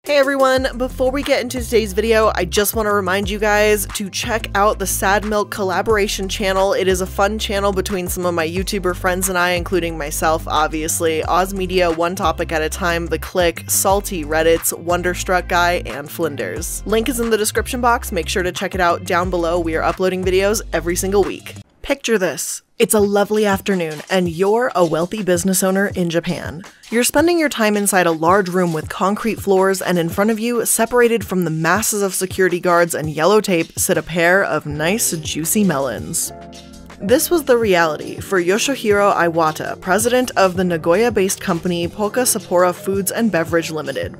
Hey everyone, before we get into today's video, I just want to remind you guys to check out the Sad Milk collaboration channel. It is a fun channel between some of my YouTuber friends and I, including myself, obviously, Oz Media, One Topic at a Time, The Click, Salty Reddits, Wonderstruck Guy, and Flinders. Link is in the description box, make sure to check it out down below. We are uploading videos every single week. Picture this. It's a lovely afternoon, and you're a wealthy business owner in Japan. You're spending your time inside a large room with concrete floors, and in front of you, separated from the masses of security guards and yellow tape, sit a pair of nice, juicy melons. This was the reality for Yoshihiro Iwata, president of the Nagoya-based company Poka Sapporo Foods and Beverage Limited.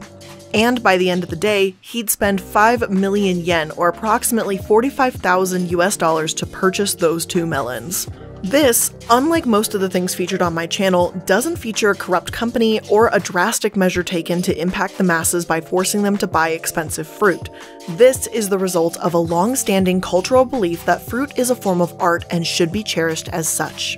And by the end of the day, he'd spend 5 million yen, or approximately $45,000 US, to purchase those two melons. This, unlike most of the things featured on my channel, doesn't feature a corrupt company or a drastic measure taken to impact the masses by forcing them to buy expensive fruit. This is the result of a long-standing cultural belief that fruit is a form of art and should be cherished as such.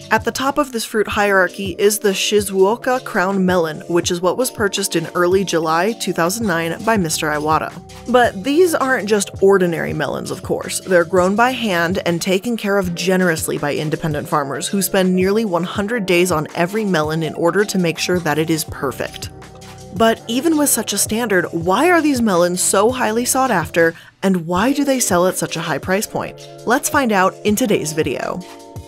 At the top of this fruit hierarchy is the Shizuoka crown melon, which is what was purchased in early July 2009 by Mr. Iwata. But these aren't just ordinary melons, of course. They're grown by hand and taken care of generously by independent farmers who spend nearly 100 days on every melon in order to make sure that it is perfect. But even with such a standard, why are these melons so highly sought after, and why do they sell at such a high price point? Let's find out in today's video.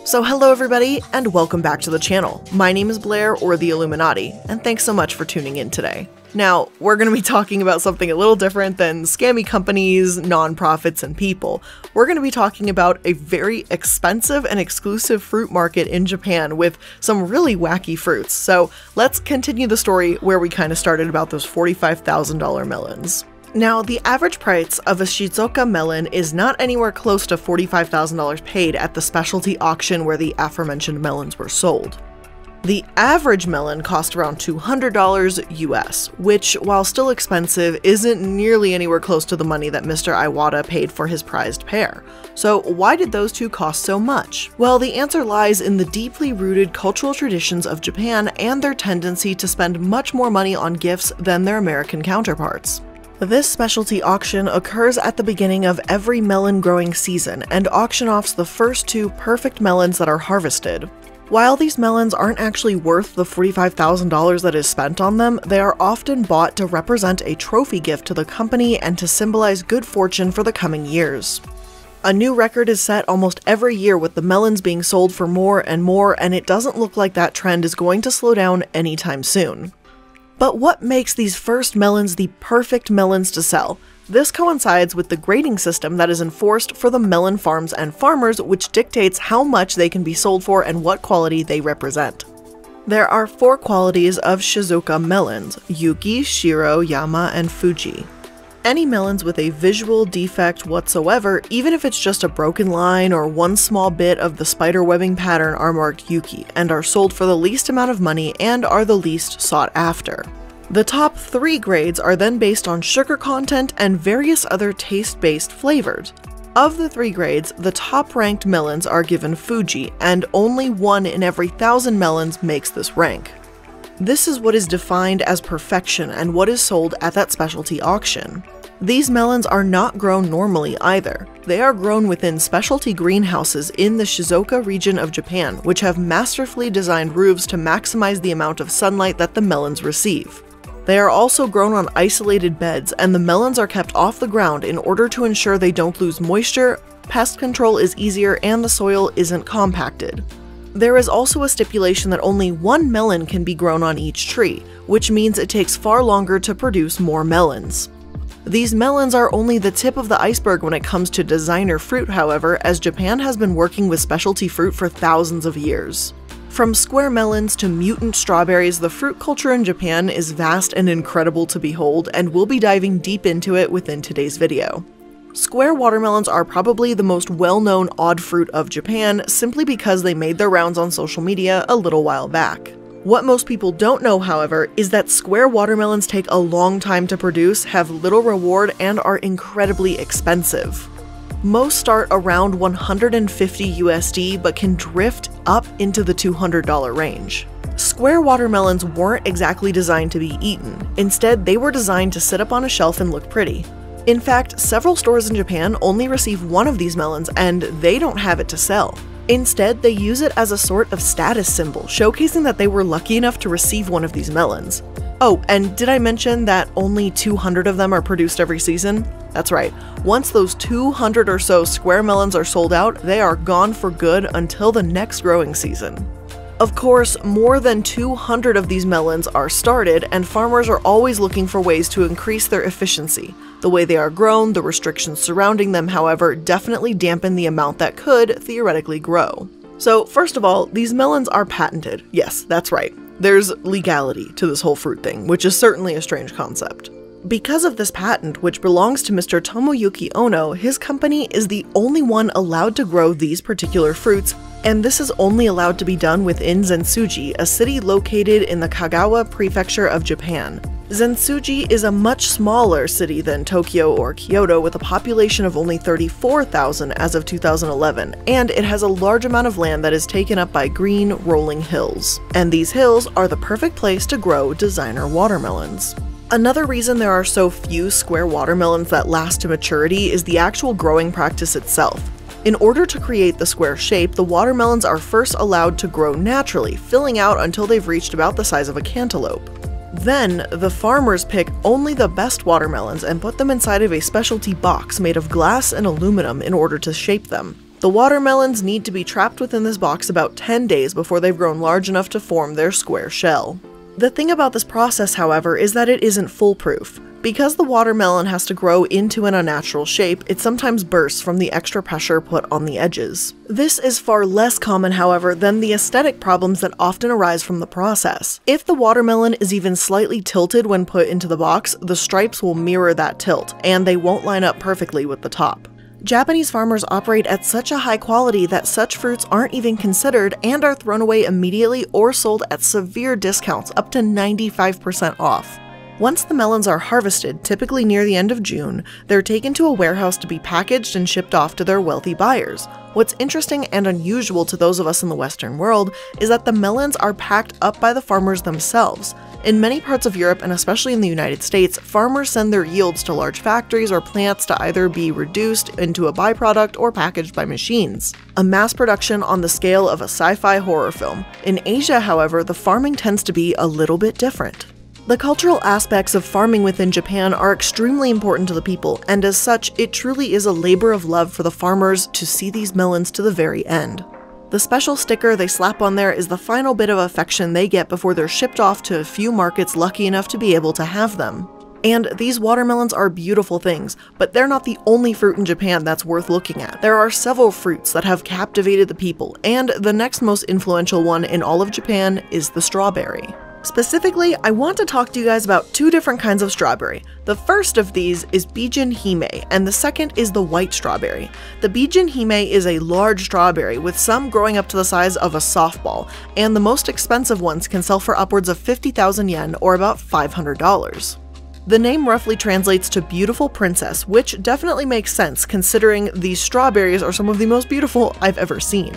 So hello everybody, and welcome back to the channel. My name is Blair, or the Illuminati, and thanks so much for tuning in today. Now, we're going to be talking about something a little different than scammy companies, nonprofits, and people. We're going to be talking about a very expensive and exclusive fruit market in Japan with some really wacky fruits. So let's continue the story where we kind of started about those $45,000 melons. Now, the average price of a Shizuoka melon is not anywhere close to $45,000 paid at the specialty auction where the aforementioned melons were sold. The average melon cost around $200 US, which, while still expensive, isn't nearly anywhere close to the money that Mr. Iwata paid for his prized pair. So why did those two cost so much? Well, the answer lies in the deeply rooted cultural traditions of Japan and their tendency to spend much more money on gifts than their American counterparts. This specialty auction occurs at the beginning of every melon growing season and auction offs the first two perfect melons that are harvested. While these melons aren't actually worth the $45,000 that is spent on them, they are often bought to represent a trophy gift to the company and to symbolize good fortune for the coming years. A new record is set almost every year with the melons being sold for more, and it doesn't look like that trend is going to slow down anytime soon. But what makes these first melons the perfect melons to sell? This coincides with the grading system that is enforced for the melon farms and farmers, which dictates how much they can be sold for and what quality they represent. There are 4 qualities of Shizuoka melons: Yuki, Shiro, Yama, and Fuji. Any melons with a visual defect whatsoever, even if it's just a broken line or one small bit of the spider webbing pattern, are marked Yuki and are sold for the least amount of money and are the least sought after. The top 3 grades are then based on sugar content and various other taste-based flavors. Of the 3 grades, the top-ranked melons are given Fuji, and only 1 in every 1,000 melons makes this rank. This is what is defined as perfection and what is sold at that specialty auction. These melons are not grown normally either. They are grown within specialty greenhouses in the Shizuoka region of Japan, which have masterfully designed roofs to maximize the amount of sunlight that the melons receive. They are also grown on isolated beds, and the melons are kept off the ground in order to ensure they don't lose moisture, pest control is easier, and the soil isn't compacted. There is also a stipulation that only 1 melon can be grown on each tree, which means it takes far longer to produce more melons. These melons are only the tip of the iceberg when it comes to designer fruit, however, as Japan has been working with specialty fruit for thousands of years. From square melons to mutant strawberries, the fruit culture in Japan is vast and incredible to behold, and we'll be diving deep into it within today's video. Square watermelons are probably the most well-known odd fruit of Japan, simply because they made their rounds on social media a little while back. What most people don't know, however, is that square watermelons take a long time to produce, have little reward, and are incredibly expensive. Most start around $150 USD, but can drift up into the $200 range. Square watermelons weren't exactly designed to be eaten. Instead, they were designed to sit up on a shelf and look pretty. In fact, several stores in Japan only receive one of these melons and they don't have it to sell. Instead, they use it as a sort of status symbol, showcasing that they were lucky enough to receive one of these melons. Oh, and did I mention that only 200 of them are produced every season? That's right. Once those 200 or so square melons are sold out, they are gone for good until the next growing season. Of course, more than 200 of these melons are started, and farmers are always looking for ways to increase their efficiency. The way they are grown, the restrictions surrounding them, however, definitely dampen the amount that could theoretically grow. So, first of all, these melons are patented. Yes, that's right. There's legality to this whole fruit thing, which is certainly a strange concept. Because of this patent, which belongs to Mr. Tomoyuki Ono, his company is the only one allowed to grow these particular fruits, and this is only allowed to be done within Zen Suji, a city located in the Kagawa prefecture of Japan. Zen Suji is a much smaller city than Tokyo or Kyoto, with a population of only 34,000 as of 2011, and it has a large amount of land that is taken up by green, rolling hills. And these hills are the perfect place to grow designer watermelons. Another reason there are so few square watermelons that last to maturity is the actual growing practice itself. In order to create the square shape, the watermelons are first allowed to grow naturally, filling out until they've reached about the size of a cantaloupe. Then, the farmers pick only the best watermelons and put them inside of a specialty box made of glass and aluminum in order to shape them. The watermelons need to be trapped within this box about 10 days before they've grown large enough to form their square shell. The thing about this process, however, is that it isn't foolproof. Because the watermelon has to grow into an unnatural shape, it sometimes bursts from the extra pressure put on the edges. This is far less common, however, than the aesthetic problems that often arise from the process. If the watermelon is even slightly tilted when put into the box, the stripes will mirror that tilt, and they won't line up perfectly with the top. Japanese farmers operate at such a high quality that such fruits aren't even considered and are thrown away immediately or sold at severe discounts, up to 95% off. Once the melons are harvested, typically near the end of June, they're taken to a warehouse to be packaged and shipped off to their wealthy buyers. What's interesting and unusual to those of us in the Western world is that the melons are packed up by the farmers themselves. In many parts of Europe, and especially in the United States, farmers send their yields to large factories or plants to either be reduced into a byproduct or packaged by machines. A mass production on the scale of a sci-fi horror film. In Asia, however, the farming tends to be a little bit different. The cultural aspects of farming within Japan are extremely important to the people, and as such, it truly is a labor of love for the farmers to see these melons to the very end. The special sticker they slap on there is the final bit of affection they get before they're shipped off to a few markets lucky enough to be able to have them. And these watermelons are beautiful things, but they're not the only fruit in Japan that's worth looking at. There are several fruits that have captivated the people, and the next most influential one in all of Japan is the strawberry. Specifically, I want to talk to you guys about two different kinds of strawberry. The first of these is Bijin Hime, and the second is the white strawberry. The Bijin Hime is a large strawberry, with some growing up to the size of a softball, and the most expensive ones can sell for upwards of 50,000 yen, or about $500. The name roughly translates to beautiful princess, which definitely makes sense considering these strawberries are some of the most beautiful I've ever seen.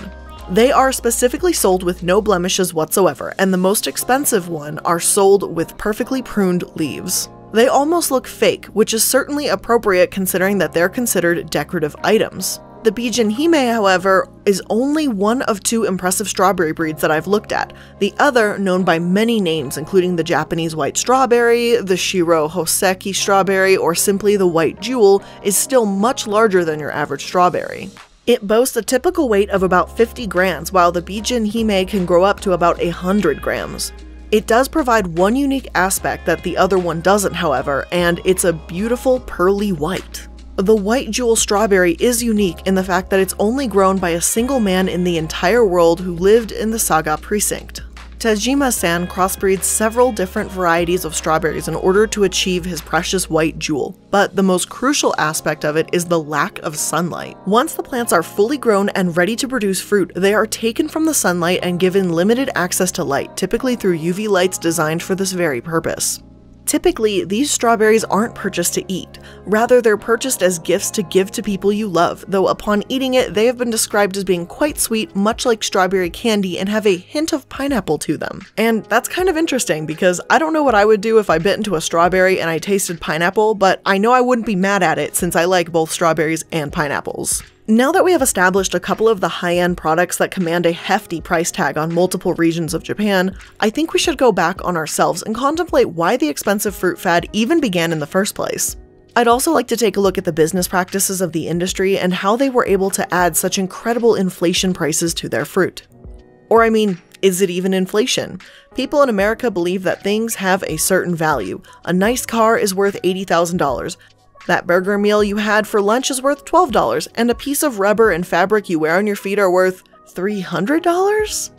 They are specifically sold with no blemishes whatsoever, and the most expensive one are sold with perfectly pruned leaves. They almost look fake, which is certainly appropriate considering that they're considered decorative items. The Bijin Hime, however, is only one of two impressive strawberry breeds that I've looked at. The other, known by many names including the Japanese white strawberry, the Shiro Hoseki strawberry, or simply the white jewel, is still much larger than your average strawberry. It boasts a typical weight of about 50 grams, while the Bijin Hime can grow up to about 100 grams. It does provide one unique aspect that the other one doesn't, however, and it's a beautiful pearly white. The white jewel strawberry is unique in the fact that it's only grown by a single man in the entire world who lived in the Saga precinct. Tejima-san crossbreeds several different varieties of strawberries in order to achieve his precious white jewel, but the most crucial aspect of it is the lack of sunlight. Once the plants are fully grown and ready to produce fruit, they are taken from the sunlight and given limited access to light, typically through UV lights designed for this very purpose. Typically, these strawberries aren't purchased to eat. Rather, they're purchased as gifts to give to people you love, though upon eating it, they have been described as being quite sweet, much like strawberry candy, and have a hint of pineapple to them. And that's kind of interesting, because I don't know what I would do if I bit into a strawberry and I tasted pineapple, but I know I wouldn't be mad at it since I like both strawberries and pineapples. Now that we have established a couple of the high-end products that command a hefty price tag on multiple regions of Japan, I think we should go back on ourselves and contemplate why the expensive fruit fad even began in the first place. I'd also like to take a look at the business practices of the industry and how they were able to add such incredible inflation prices to their fruit. Or I mean, is it even inflation? People in America believe that things have a certain value. A nice car is worth $80,000. That burger meal you had for lunch is worth $12, and a piece of rubber and fabric you wear on your feet are worth $300?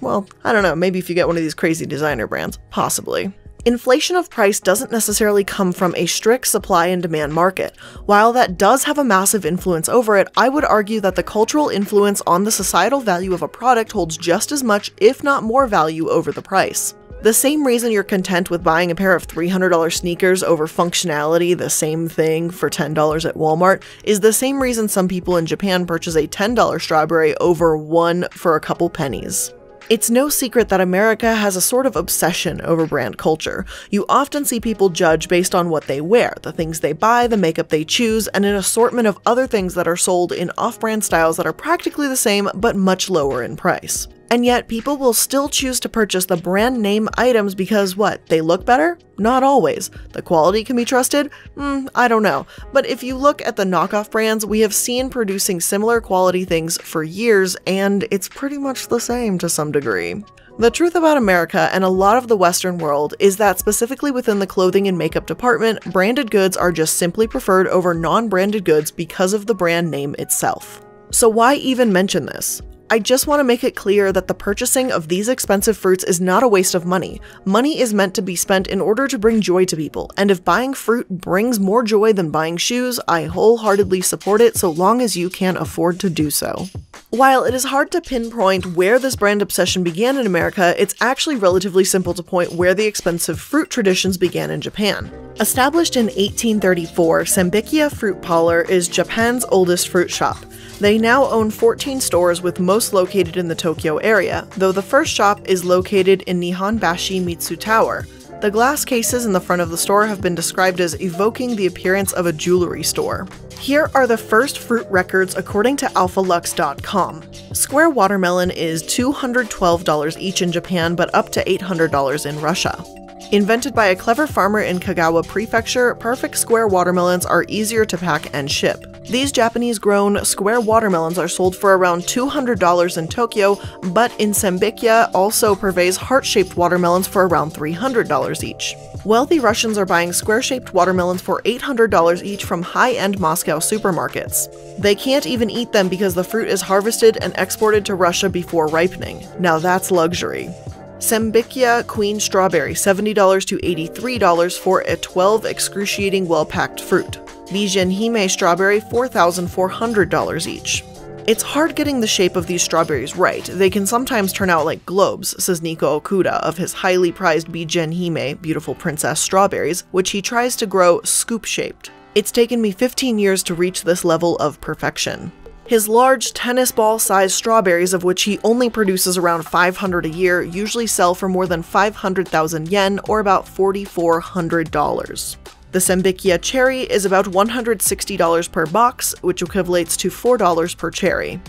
Well, I don't know, maybe if you get one of these crazy designer brands, possibly. Inflation of price doesn't necessarily come from a strict supply and demand market. While that does have a massive influence over it, I would argue that the cultural influence on the societal value of a product holds just as much, if not more, value over the price. The same reason you're content with buying a pair of $300 sneakers over functionality, the same thing, for $10 at Walmart, is the same reason some people in Japan purchase a $10 strawberry over one for a couple pennies. It's no secret that America has a sort of obsession over brand culture. You often see people judge based on what they wear, the things they buy, the makeup they choose, and an assortment of other things that are sold in off-brand styles that are practically the same but much lower in price. And yet, people will still choose to purchase the brand name items because what? They look better? Not always. The quality can be trusted? I don't know. But if you look at the knockoff brands, we have seen producing similar quality things for years, and it's pretty much the same to some degree. The truth about America and a lot of the Western world is that specifically within the clothing and makeup department, branded goods are just simply preferred over non-branded goods because of the brand name itself. So why even mention this? I just want to make it clear that the purchasing of these expensive fruits is not a waste of money. Money is meant to be spent in order to bring joy to people, and if buying fruit brings more joy than buying shoes, I wholeheartedly support it so long as you can afford to do so. While it is hard to pinpoint where this brand obsession began in America, it's actually relatively simple to point where the expensive fruit traditions began in Japan. Established in 1834, Senbikia Fruit Parlor is Japan's oldest fruit shop. They now own 14 stores, with most located in the Tokyo area, though the first shop is located in Nihonbashi Mitsu Tower. The glass cases in the front of the store have been described as evoking the appearance of a jewelry store. Here are the first fruit records according to alphalux.com. Square watermelon is $212 each in Japan, but up to $800 in Russia. Invented by a clever farmer in Kagawa Prefecture, perfect square watermelons are easier to pack and ship. These Japanese-grown square watermelons are sold for around $200 in Tokyo, but in Senbikia also purveys heart-shaped watermelons for around $300 each. Wealthy Russians are buying square-shaped watermelons for $800 each from high-end Moscow supermarkets. They can't even eat them because the fruit is harvested and exported to Russia before ripening. Now that's luxury. Senbikia Queen Strawberry, $70 to $83 for a 12 excruciating well-packed fruit. Bijenhime Strawberry, $4,400 each. It's hard getting the shape of these strawberries right. They can sometimes turn out like globes, says Nico Okuda of his highly prized Bijenhime, beautiful princess strawberries, which he tries to grow scoop-shaped. It's taken me 15 years to reach this level of perfection. His large tennis ball-sized strawberries, of which he only produces around 500 a year, usually sell for more than 500,000 yen, or about $4,400. The Senbikia cherry is about $160 per box, which equates to $4 per cherry.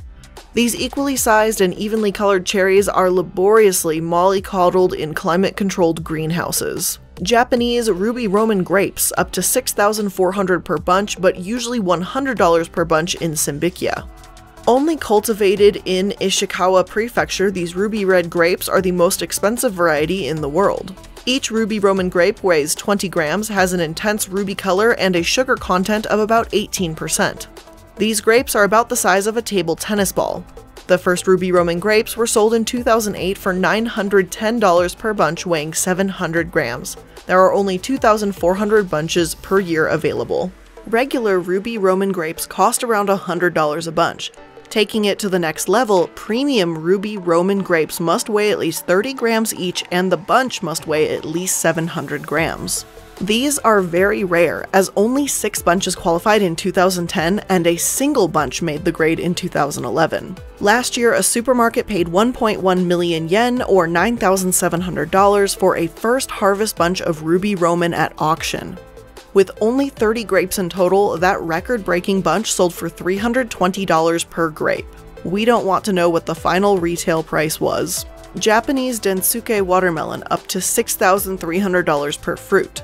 These equally sized and evenly colored cherries are laboriously mollycoddled in climate-controlled greenhouses. Japanese ruby Roman grapes, up to $6,400 per bunch, but usually $100 per bunch in Senbikia. Only cultivated in Ishikawa Prefecture, these ruby red grapes are the most expensive variety in the world. Each ruby Roman grape weighs 20 grams, has an intense ruby color, and a sugar content of about 18%. These grapes are about the size of a table tennis ball. The first ruby Roman grapes were sold in 2008 for $910 per bunch, weighing 700 grams. There are only 2,400 bunches per year available. Regular ruby Roman grapes cost around $100 a bunch. Taking it to the next level, premium ruby Roman grapes must weigh at least 30 grams each, and the bunch must weigh at least 700 grams. These are very rare, as only 6 bunches qualified in 2010 and a single bunch made the grade in 2011. Last year, a supermarket paid 1.1 million yen, or $9,700, for a first harvest bunch of Ruby Roman at auction. With only 30 grapes in total, that record-breaking bunch sold for $320 per grape. We don't want to know what the final retail price was. Japanese Densuke watermelon up to $6,300 per fruit.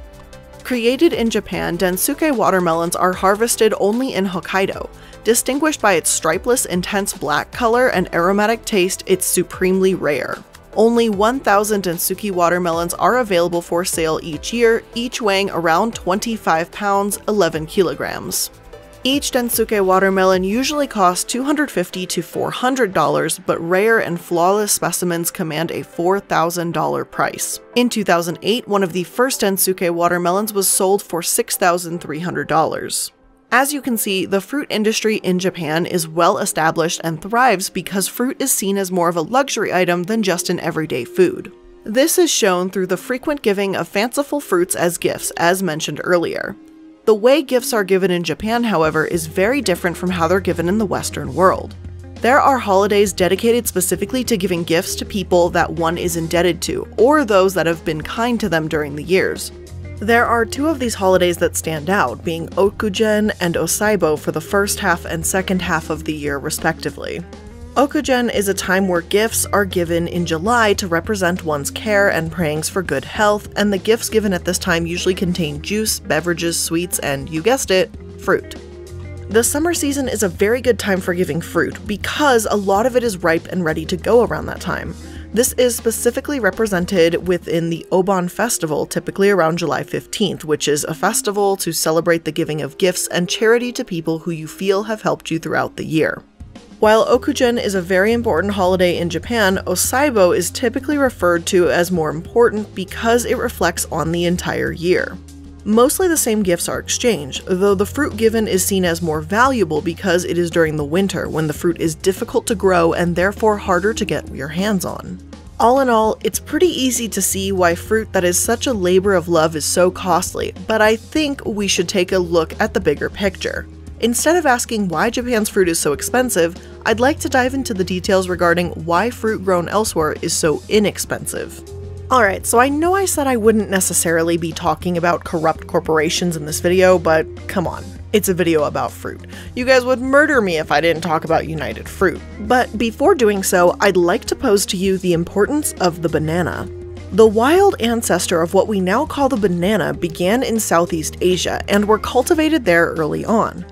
Created in Japan, Densuke watermelons are harvested only in Hokkaido. Distinguished by its stripeless, intense black color and aromatic taste, it's supremely rare. Only 1,000 Densuke watermelons are available for sale each year, each weighing around 25 pounds, 11 kilograms. Each Densuke watermelon usually costs $250 to $400, but rare and flawless specimens command a $4,000 price. In 2008, one of the first Densuke watermelons was sold for $6,300. As you can see, the fruit industry in Japan is well established and thrives because fruit is seen as more of a luxury item than just an everyday food. This is shown through the frequent giving of fanciful fruits as gifts, as mentioned earlier. The way gifts are given in Japan, however, is very different from how they're given in the Western world. There are holidays dedicated specifically to giving gifts to people that one is indebted to, or those that have been kind to them during the years. There are 2 of these holidays that stand out, being Okugen and Osaibo for the first half and second half of the year, respectively. Okugen is a time where gifts are given in July to represent one's care and prayings for good health, and the gifts given at this time usually contain juice, beverages, sweets, and, you guessed it, fruit. The summer season is a very good time for giving fruit because a lot of it is ripe and ready to go around that time. This is specifically represented within the Obon festival, typically around July 15th, which is a festival to celebrate the giving of gifts and charity to people who you feel have helped you throughout the year. While Okugen is a very important holiday in Japan, Osaibo is typically referred to as more important because it reflects on the entire year. Mostly the same gifts are exchanged, though the fruit given is seen as more valuable because it is during the winter when the fruit is difficult to grow and therefore harder to get your hands on. All in all, it's pretty easy to see why fruit that is such a labor of love is so costly, but I think we should take a look at the bigger picture. Instead of asking why Japan's fruit is so expensive, I'd like to dive into the details regarding why fruit grown elsewhere is so inexpensive. Alright, so I know I said I wouldn't necessarily be talking about corrupt corporations in this video, but come on, it's a video about fruit. You guys would murder me if I didn't talk about United Fruit. But before doing so, I'd like to pose to you the importance of the banana. The wild ancestor of what we now call the banana began in Southeast Asia and were cultivated there early on.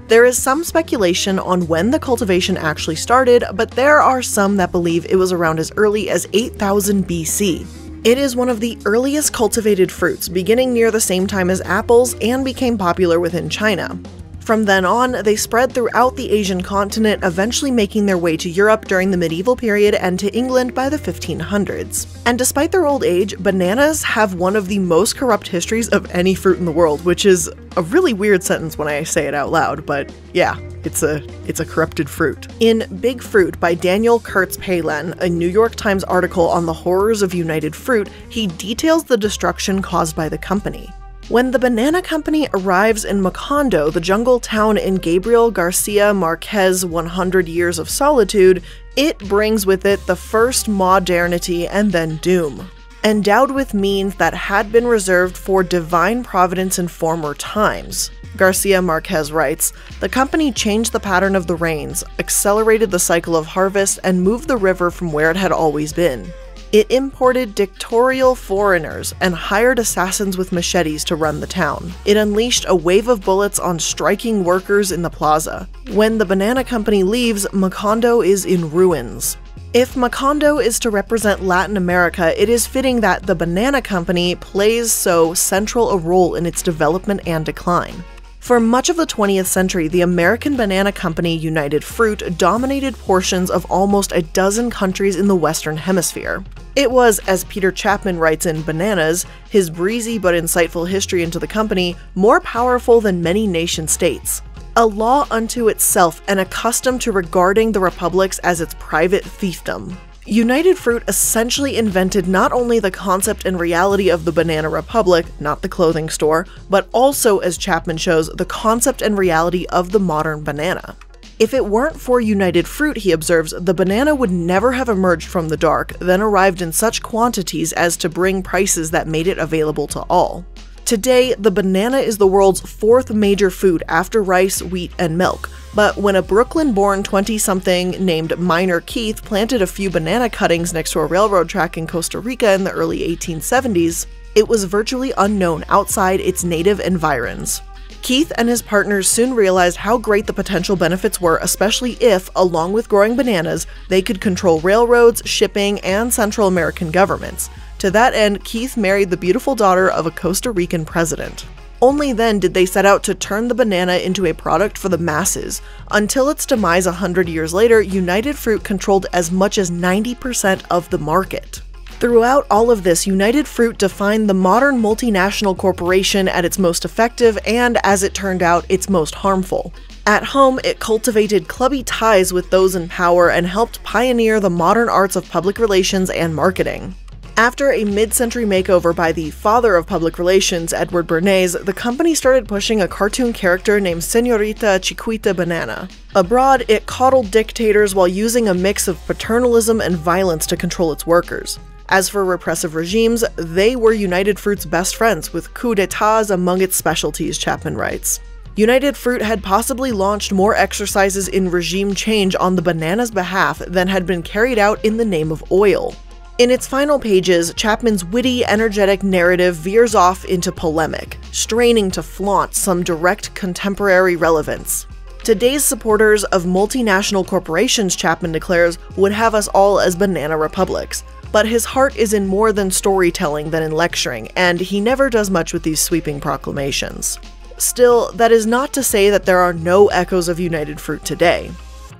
There is some speculation on when the cultivation actually started, but there are some that believe it was around as early as 8000 BC. It is one of the earliest cultivated fruits, beginning near the same time as apples, and became popular within China. From then on, they spread throughout the Asian continent, eventually making their way to Europe during the medieval period and to England by the 1500s. And despite their old age, bananas have one of the most corrupt histories of any fruit in the world, which is a really weird sentence when I say it out loud, but yeah, it's a corrupted fruit. In Big Fruit by Daniel Kurtz-Palin, a New York Times article on the horrors of United Fruit, he details the destruction caused by the company. When the banana company arrives in Macondo, the jungle town in Gabriel Garcia Marquez's 100 Years of Solitude, it brings with it the first modernity and then doom. Endowed with means that had been reserved for divine providence in former times. Garcia Marquez writes, the company changed the pattern of the rains, accelerated the cycle of harvest, and moved the river from where it had always been. It imported dictatorial foreigners and hired assassins with machetes to run the town. It unleashed a wave of bullets on striking workers in the plaza. When the banana company leaves, Macondo is in ruins. If Macondo is to represent Latin America, it is fitting that the banana company plays so central a role in its development and decline. For much of the 20th century, the American banana company United Fruit dominated portions of almost a dozen countries in the Western Hemisphere. It was, as Peter Chapman writes in Bananas, his breezy but insightful history into the company, more powerful than many nation-states. A law unto itself and accustomed to regarding the republics as its private fiefdom. United Fruit essentially invented not only the concept and reality of the Banana Republic, not the clothing store, but also, as Chapman shows, the concept and reality of the modern banana. If it weren't for United Fruit, he observes, the banana would never have emerged from the dark, then arrived in such quantities as to bring prices that made it available to all. Today, the banana is the world's 4th major food after rice, wheat, and milk. But when a Brooklyn-born 20-something named Minor Keith planted a few banana cuttings next to a railroad track in Costa Rica in the early 1870s, it was virtually unknown outside its native environs. Keith and his partners soon realized how great the potential benefits were, especially if, along with growing bananas, they could control railroads, shipping, and Central American governments. To that end, Keith married the beautiful daughter of a Costa Rican president. Only then did they set out to turn the banana into a product for the masses. Until its demise 100 years later, United Fruit controlled as much as 90% of the market. Throughout all of this, United Fruit defined the modern multinational corporation at its most effective and, as it turned out, its most harmful. At home, it cultivated clubby ties with those in power and helped pioneer the modern arts of public relations and marketing. After a mid-century makeover by the father of public relations, Edward Bernays, the company started pushing a cartoon character named Señorita Chiquita Banana. Abroad, it coddled dictators while using a mix of paternalism and violence to control its workers. As for repressive regimes, they were United Fruit's best friends, with coups d'etats among its specialties, Chapman writes. United Fruit had possibly launched more exercises in regime change on the banana's behalf than had been carried out in the name of oil. In its final pages, Chapman's witty, energetic narrative veers off into polemic, straining to flaunt some direct contemporary relevance. Today's supporters of multinational corporations, Chapman declares, would have us all as banana republics. But his heart is in more than storytelling than in lecturing, and he never does much with these sweeping proclamations. Still, that is not to say that there are no echoes of United Fruit today.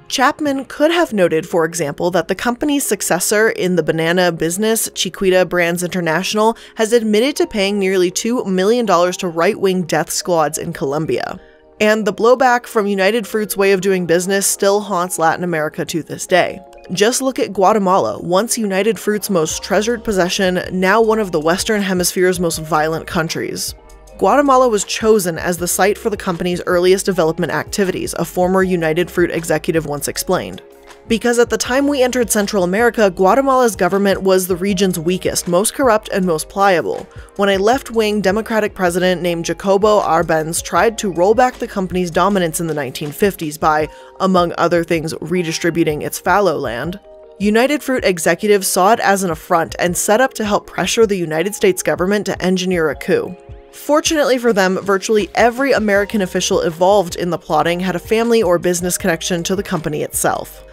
Chapman could have noted, for example, that the company's successor in the banana business, Chiquita Brands International, has admitted to paying nearly $2 million to right-wing death squads in Colombia. And the blowback from United Fruit's way of doing business still haunts Latin America to this day. Just look at Guatemala, once United Fruit's most treasured possession, now one of the Western Hemisphere's most violent countries. Guatemala was chosen as the site for the company's earliest development activities, a former United Fruit executive once explained. Because at the time we entered Central America, Guatemala's government was the region's weakest, most corrupt, and most pliable. When a left-wing democratic president named Jacobo Arbenz tried to roll back the company's dominance in the 1950s by, among other things, redistributing its fallow land, United Fruit executives saw it as an affront and set up to help pressure the United States government to engineer a coup. Fortunately for them, virtually every American official involved in the plotting had a family or business connection to the company itself.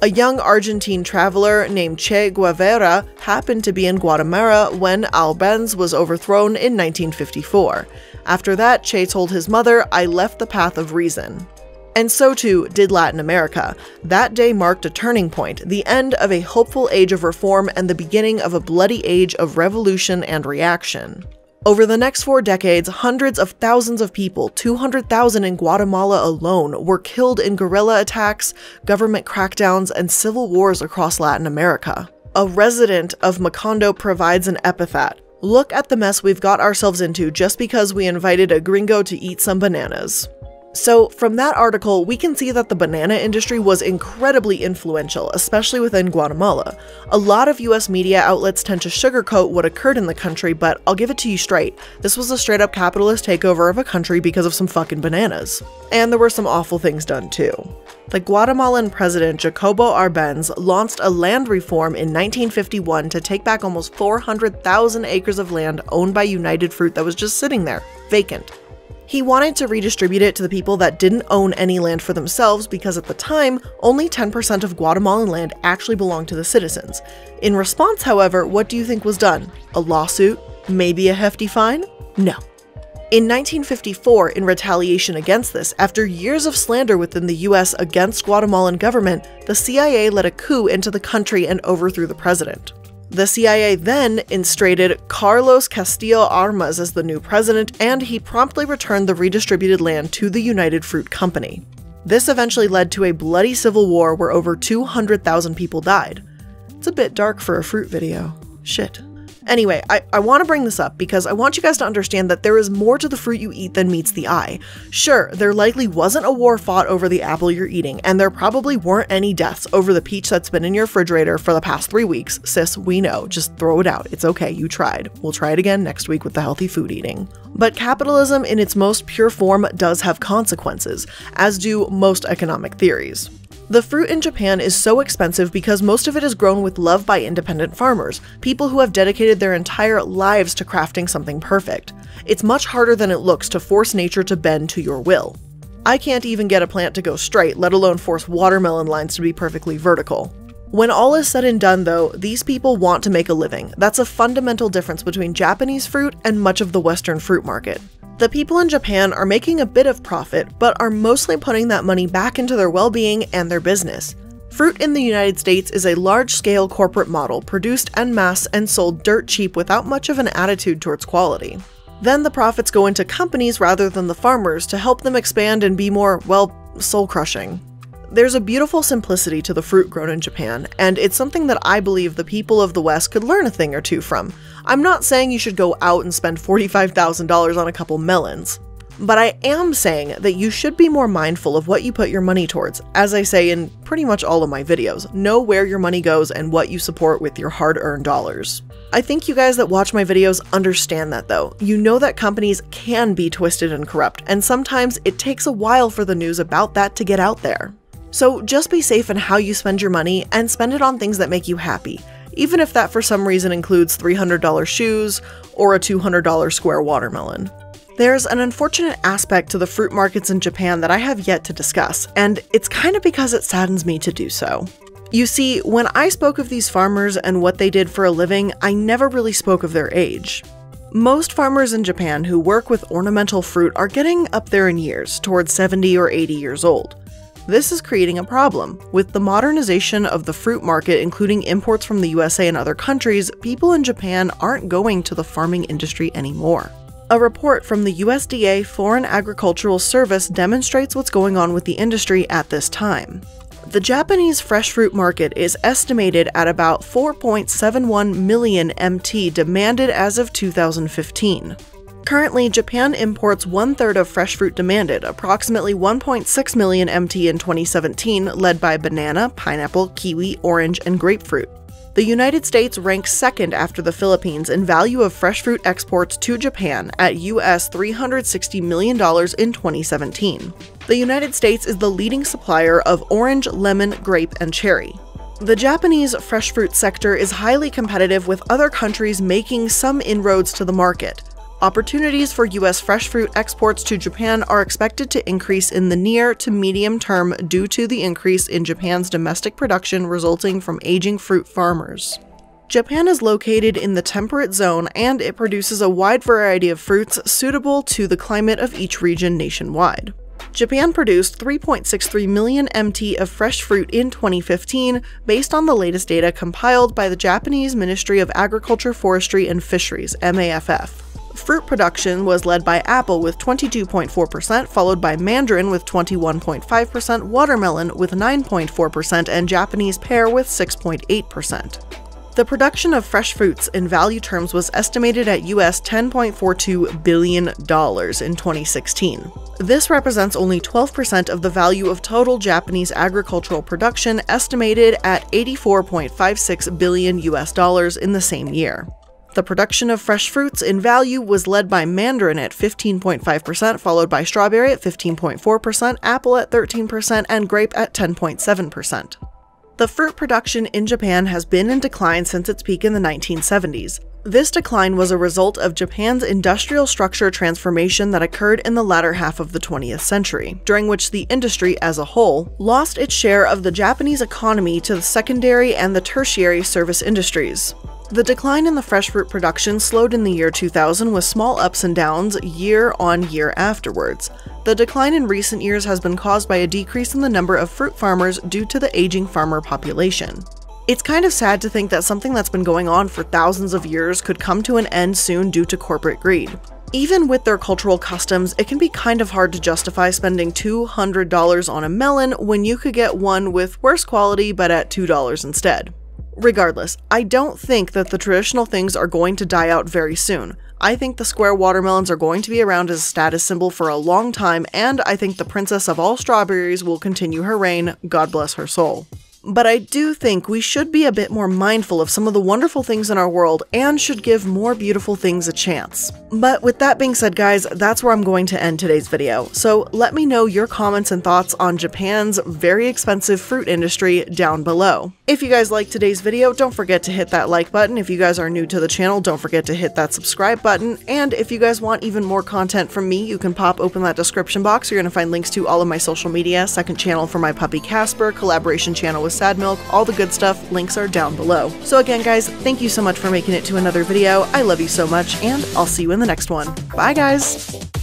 A young Argentine traveler named Che Guevara happened to be in Guatemala when Arbenz was overthrown in 1954. After that, Che told his mother, "I left the path of reason." And so too did Latin America. That day marked a turning point, the end of a hopeful age of reform and the beginning of a bloody age of revolution and reaction. Over the next 4 decades, hundreds of thousands of people, 200,000 in Guatemala alone, were killed in guerrilla attacks, government crackdowns, and civil wars across Latin America. A resident of Macondo provides an epithet: "Look at the mess we've got ourselves into just because we invited a gringo to eat some bananas." So from that article, we can see that the banana industry was incredibly influential, especially within Guatemala. A lot of US media outlets tend to sugarcoat what occurred in the country, but I'll give it to you straight. This was a straight up capitalist takeover of a country because of some fucking bananas. And there were some awful things done too. The Guatemalan president Jacobo Arbenz launched a land reform in 1951 to take back almost 400,000 acres of land owned by United Fruit that was just sitting there, vacant. He wanted to redistribute it to the people that didn't own any land for themselves because at the time, only 10% of Guatemalan land actually belonged to the citizens. In response, however, what do you think was done? A lawsuit? Maybe a hefty fine? No. In 1954, in retaliation against this, after years of slander within the US against Guatemalan government, the CIA led a coup into the country and overthrew the president. The CIA then instated Carlos Castillo Armas as the new president, and he promptly returned the redistributed land to the United Fruit Company. This eventually led to a bloody civil war where over 200,000 people died. It's a bit dark for a fruit video. Shit. Anyway, I want to bring this up because I want you guys to understand that there is more to the fruit you eat than meets the eye. Sure, there likely wasn't a war fought over the apple you're eating, and there probably weren't any deaths over the peach that's been in your refrigerator for the past 3 weeks. Sis, we know. Just throw it out. It's okay. You tried. We'll try it again next week with the healthy food eating. But capitalism in its most pure form does have consequences, as do most economic theories. The fruit in Japan is so expensive because most of it is grown with love by independent farmers, people who have dedicated their entire lives to crafting something perfect. It's much harder than it looks to force nature to bend to your will. I can't even get a plant to go straight, let alone force watermelon lines to be perfectly vertical. When all is said and done though, these people want to make a living. That's a fundamental difference between Japanese fruit and much of the Western fruit market. The people in Japan are making a bit of profit, but are mostly putting that money back into their well-being and their business. Fruit in the United States is a large-scale corporate model produced en masse and sold dirt cheap without much of an attitude towards quality. Then the profits go into companies rather than the farmers to help them expand and be more, well, soul-crushing. There's a beautiful simplicity to the fruit grown in Japan, and it's something that I believe the people of the West could learn a thing or two from. I'm not saying you should go out and spend $45,000 on a couple melons, but I am saying that you should be more mindful of what you put your money towards. As I say in pretty much all of my videos, know where your money goes and what you support with your hard-earned dollars. I think you guys that watch my videos understand that though. You know that companies can be twisted and corrupt, and sometimes it takes a while for the news about that to get out there. So just be safe in how you spend your money and spend it on things that make you happy, even if that for some reason includes $300 shoes or a $200 square watermelon. There's an unfortunate aspect to the fruit markets in Japan that I have yet to discuss, and it's kind of because it saddens me to do so. You see, when I spoke of these farmers and what they did for a living, I never really spoke of their age. Most farmers in Japan who work with ornamental fruit are getting up there in years, towards 70 or 80 years old. This is creating a problem. With the modernization of the fruit market, including imports from the USA and other countries, people in Japan aren't going to the farming industry anymore. A report from the USDA Foreign Agricultural Service demonstrates what's going on with the industry at this time. The Japanese fresh fruit market is estimated at about 4.71 million MT demanded as of 2015. Currently, Japan imports 1/3 of fresh fruit demanded, approximately 1.6 million MT in 2017, led by banana, pineapple, kiwi, orange, and grapefruit. The United States ranks second after the Philippines in value of fresh fruit exports to Japan at US $360 million in 2017. The United States is the leading supplier of orange, lemon, grape, and cherry. The Japanese fresh fruit sector is highly competitive with other countries making some inroads to the market. Opportunities for US fresh fruit exports to Japan are expected to increase in the near to medium term due to the increase in Japan's domestic production resulting from aging fruit farmers. Japan is located in the temperate zone and it produces a wide variety of fruits suitable to the climate of each region nationwide. Japan produced 3.63 million MT of fresh fruit in 2015 based on the latest data compiled by the Japanese Ministry of Agriculture, Forestry, and Fisheries, MAFF. Fruit production was led by apple with 22.4%, followed by mandarin with 21.5%, watermelon with 9.4%, and Japanese pear with 6.8%. The production of fresh fruits in value terms was estimated at US $10.42 billion in 2016. This represents only 12% of the value of total Japanese agricultural production, estimated at $84.56 billion in the same year. The production of fresh fruits in value was led by mandarin at 15.5%, followed by strawberry at 15.4%, apple at 13%, and grape at 10.7%. The fruit production in Japan has been in decline since its peak in the 1970s. This decline was a result of Japan's industrial structure transformation that occurred in the latter half of the 20th century, during which the industry as a whole lost its share of the Japanese economy to the secondary and the tertiary service industries. The decline in the fresh fruit production slowed in the year 2000 with small ups and downs year on year afterwards. The decline in recent years has been caused by a decrease in the number of fruit farmers due to the aging farmer population. It's kind of sad to think that something that's been going on for thousands of years could come to an end soon due to corporate greed. Even with their cultural customs, it can be kind of hard to justify spending $200 on a melon when you could get one with worse quality but at $2 instead. Regardless, I don't think that the traditional things are going to die out very soon. I think the square watermelons are going to be around as a status symbol for a long time, and I think the princess of all strawberries will continue her reign, God bless her soul. But I do think we should be a bit more mindful of some of the wonderful things in our world and should give more beautiful things a chance. But with that being said, guys, that's where I'm going to end today's video. So let me know your comments and thoughts on Japan's very expensive fruit industry down below. If you guys liked today's video, don't forget to hit that like button. If you guys are new to the channel, don't forget to hit that subscribe button. And if you guys want even more content from me, you can pop open that description box. You're going to find links to all of my social media, second channel for my puppy Casper, collaboration channel with Sad Milk, all the good stuff. Links are down below. So again, guys, thank you so much for making it to another video. I love you so much, and I'll see you in the next one. Bye, guys!